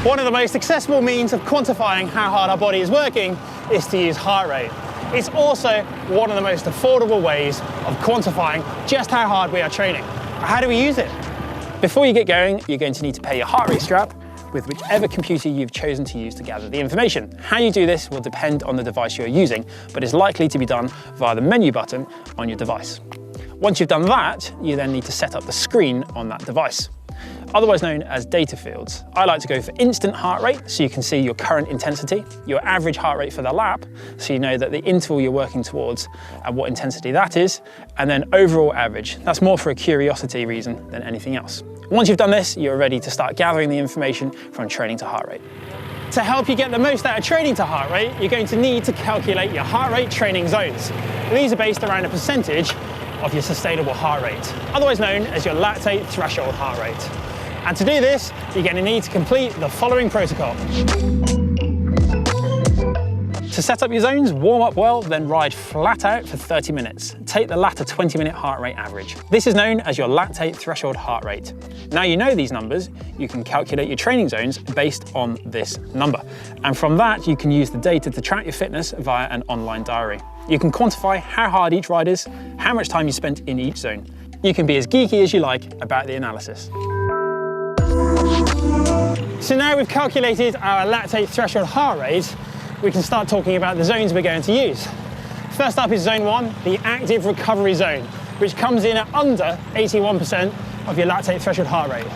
One of the most accessible means of quantifying how hard our body is working is to use heart rate. It's also one of the most affordable ways of quantifying just how hard we are training. How do we use it? Before you get going, you're going to need to pair your heart rate strap with whichever computer you've chosen to use to gather the information. How you do this will depend on the device you're using, but is likely to be done via the menu button on your device. Once you've done that, you then need to set up the screen on that device, otherwise known as data fields. I like to go for instant heart rate, so you can see your current intensity, your average heart rate for the lap, so you know that the interval you're working towards and what intensity that is, and then overall average. That's more for a curiosity reason than anything else. Once you've done this, you're ready to start gathering the information from training to heart rate. To help you get the most out of training to heart rate, you're going to need to calculate your heart rate training zones. These are based around a percentage of your sustainable heart rate, otherwise known as your lactate threshold heart rate. And to do this, you're going to need to complete the following protocol. To set up your zones, warm up well, then ride flat out for 30 minutes. Take the latter 20-minute heart rate average. This is known as your lactate threshold heart rate. Now you know these numbers, you can calculate your training zones based on this number. And from that, you can use the data to track your fitness via an online diary. You can quantify how hard each ride is, how much time you spent in each zone. You can be as geeky as you like about the analysis. So now we've calculated our lactate threshold heart rate, we can start talking about the zones we're going to use. First up is zone 1, the active recovery zone, which comes in at under 81% of your lactate threshold heart rate.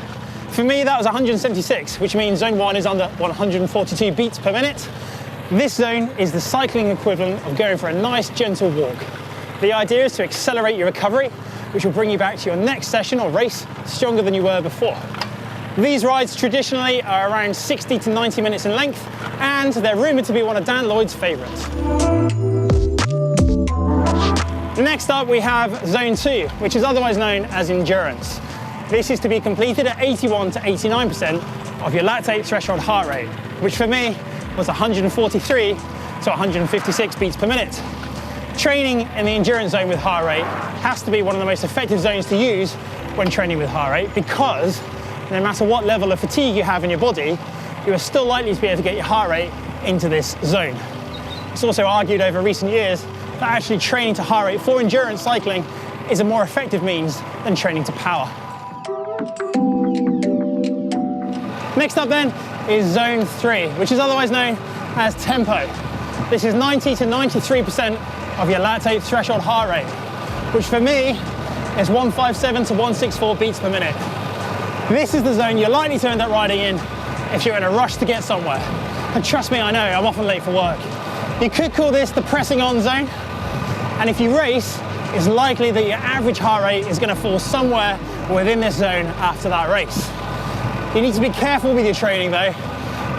For me, that was 176, which means zone 1 is under 142 beats per minute. This zone is the cycling equivalent of going for a nice gentle walk. The idea is to accelerate your recovery, which will bring you back to your next session or race stronger than you were before. These rides traditionally are around 60 to 90 minutes in length, and they're rumoured to be one of Dan Lloyd's favourites. Next up we have Zone 2, which is otherwise known as endurance. This is to be completed at 81 to 89% of your lactate threshold heart rate, which for me was 143 to 156 beats per minute. Training in the endurance zone with heart rate has to be one of the most effective zones to use when training with heart rate, because no matter what level of fatigue you have in your body, you are still likely to be able to get your heart rate into this zone. It's also argued over recent years that actually training to heart rate for endurance cycling is a more effective means than training to power. Next up then is Zone 3, which is otherwise known as tempo. This is 90 to 93% of your lactate threshold heart rate, which for me is 157 to 164 beats per minute. This is the zone you're likely to end up riding in if you're in a rush to get somewhere. And trust me, I know, I'm often late for work. You could call this the pressing on zone. And if you race, it's likely that your average heart rate is going to fall somewhere within this zone after that race. You need to be careful with your training though.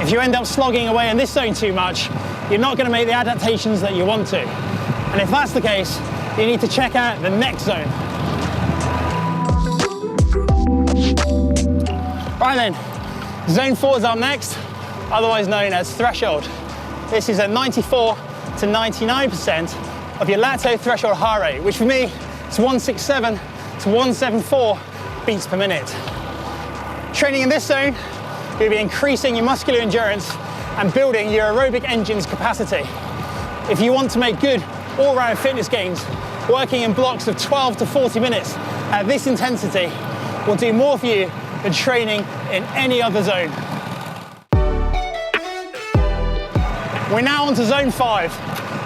If you end up slogging away in this zone too much, you're not going to make the adaptations that you want to. And if that's the case, you need to check out the next zone. Right then, Zone 4 is up next, otherwise known as threshold. This is at 94 to 99% of your lactate threshold heart rate, which for me is 167 to 174 beats per minute. Training in this zone, you'll be increasing your muscular endurance and building your aerobic engine's capacity. If you want to make good all-round fitness gains, working in blocks of 12 to 40 minutes at this intensity will do more for you than training in any other zone. We're now on to Zone 5,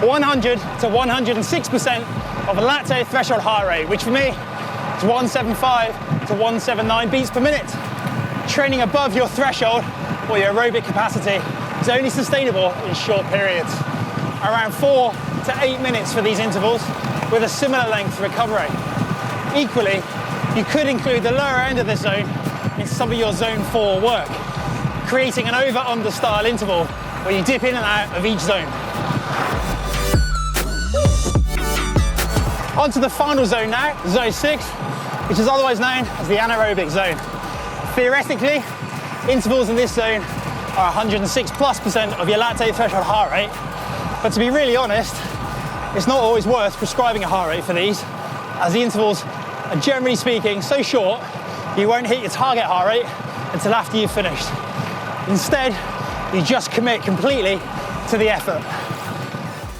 100 to 106% of a lactate threshold heart rate, which for me is 175 to 179 beats per minute. Training above your threshold or your aerobic capacity is only sustainable in short periods, around 4 to 8 minutes for these intervals, with a similar length recovery. Equally, you could include the lower end of this zone in some of your Zone 4 work, creating an over-under style interval where you dip in and out of each zone. On to the final zone now, Zone 6, which is otherwise known as the anaerobic zone. Theoretically, intervals in this zone are 106+% of your lactate threshold heart rate, but to be really honest, it's not always worth prescribing a heart rate for these, as the intervals are generally speaking so short, you won't hit your target heart rate until after you've finished. Instead, you just commit completely to the effort.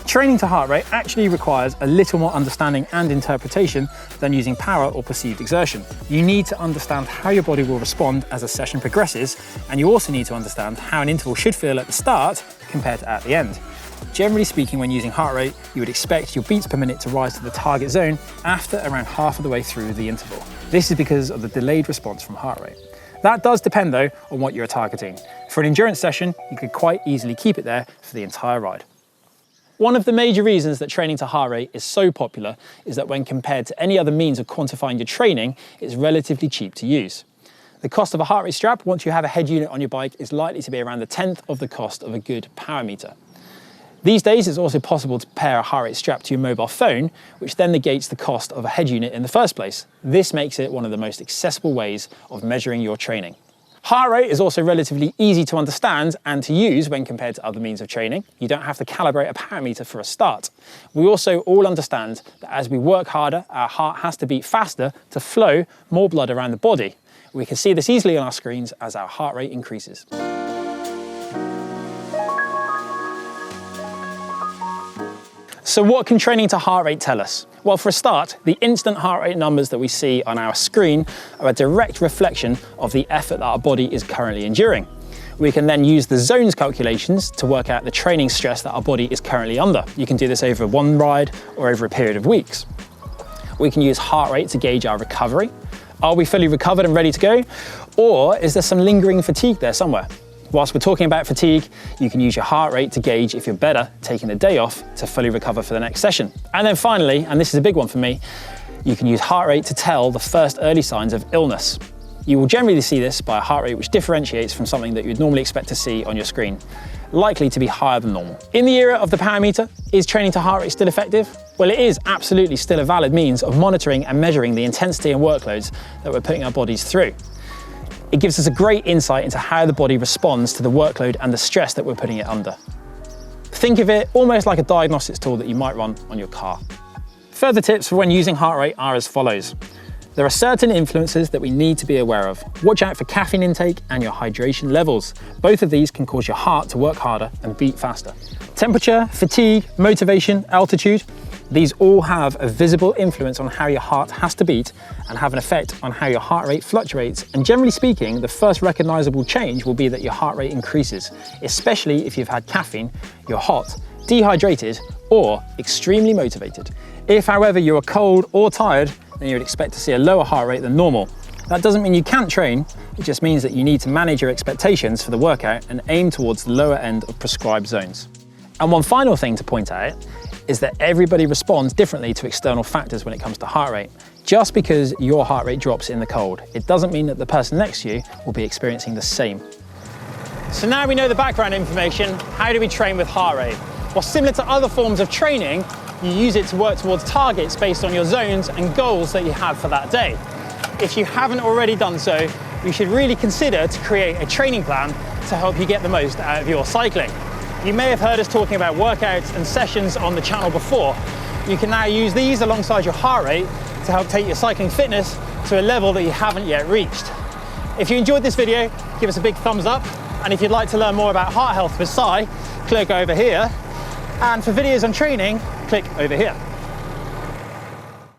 Training to heart rate actually requires a little more understanding and interpretation than using power or perceived exertion. You need to understand how your body will respond as a session progresses, and you also need to understand how an interval should feel at the start compared to at the end. Generally speaking, when using heart rate, you would expect your beats per minute to rise to the target zone after around half of the way through the interval. This is because of the delayed response from heart rate. That does depend though on what you're targeting. For an endurance session, you could quite easily keep it there for the entire ride. One of the major reasons that training to heart rate is so popular is that when compared to any other means of quantifying your training, it's relatively cheap to use. The cost of a heart rate strap, once you have a head unit on your bike, is likely to be around the 1/10 of the cost of a good power meter. These days, it's also possible to pair a heart rate strap to your mobile phone, which then negates the cost of a head unit in the first place. This makes it one of the most accessible ways of measuring your training. Heart rate is also relatively easy to understand and to use when compared to other means of training. You don't have to calibrate a power meter for a start. We also all understand that as we work harder, our heart has to beat faster to flow more blood around the body. We can see this easily on our screens as our heart rate increases. So what can training to heart rate tell us? Well, for a start, the instant heart rate numbers that we see on our screen are a direct reflection of the effort that our body is currently enduring. We can then use the zones calculations to work out the training stress that our body is currently under. You can do this over one ride or over a period of weeks. We can use heart rate to gauge our recovery. Are we fully recovered and ready to go? Or is there some lingering fatigue there somewhere? Whilst we're talking about fatigue, you can use your heart rate to gauge if you're better taking the day off to fully recover for the next session. And then finally, and this is a big one for me, you can use heart rate to tell the first early signs of illness. You will generally see this by a heart rate which differentiates from something that you'd normally expect to see on your screen, likely to be higher than normal. In the era of the power meter, is training to heart rate still effective? Well, it is absolutely still a valid means of monitoring and measuring the intensity and workloads that we're putting our bodies through. It gives us a great insight into how the body responds to the workload and the stress that we're putting it under. Think of it almost like a diagnostics tool that you might run on your car. Further tips for when using heart rate are as follows. There are certain influences that we need to be aware of. Watch out for caffeine intake and your hydration levels. Both of these can cause your heart to work harder and beat faster. Temperature, fatigue, motivation, altitude, these all have a visible influence on how your heart has to beat and have an effect on how your heart rate fluctuates. And generally speaking, the first recognizable change will be that your heart rate increases, especially if you've had caffeine, you're hot, dehydrated, or extremely motivated. If, however, you are cold or tired, then you would expect to see a lower heart rate than normal. That doesn't mean you can't train, it just means that you need to manage your expectations for the workout and aim towards the lower end of prescribed zones. And one final thing to point out is that everybody responds differently to external factors when it comes to heart rate. Just because your heart rate drops in the cold, it doesn't mean that the person next to you will be experiencing the same. So now we know the background information, how do we train with heart rate? Well, similar to other forms of training, you use it to work towards targets based on your zones and goals that you have for that day. If you haven't already done so, you should really consider to create a training plan to help you get the most out of your cycling. You may have heard us talking about workouts and sessions on the channel before. You can now use these alongside your heart rate to help take your cycling fitness to a level that you haven't yet reached. If you enjoyed this video, give us a big thumbs up. And if you'd like to learn more about heart health with Cy, click over here. And for videos on training, click over here.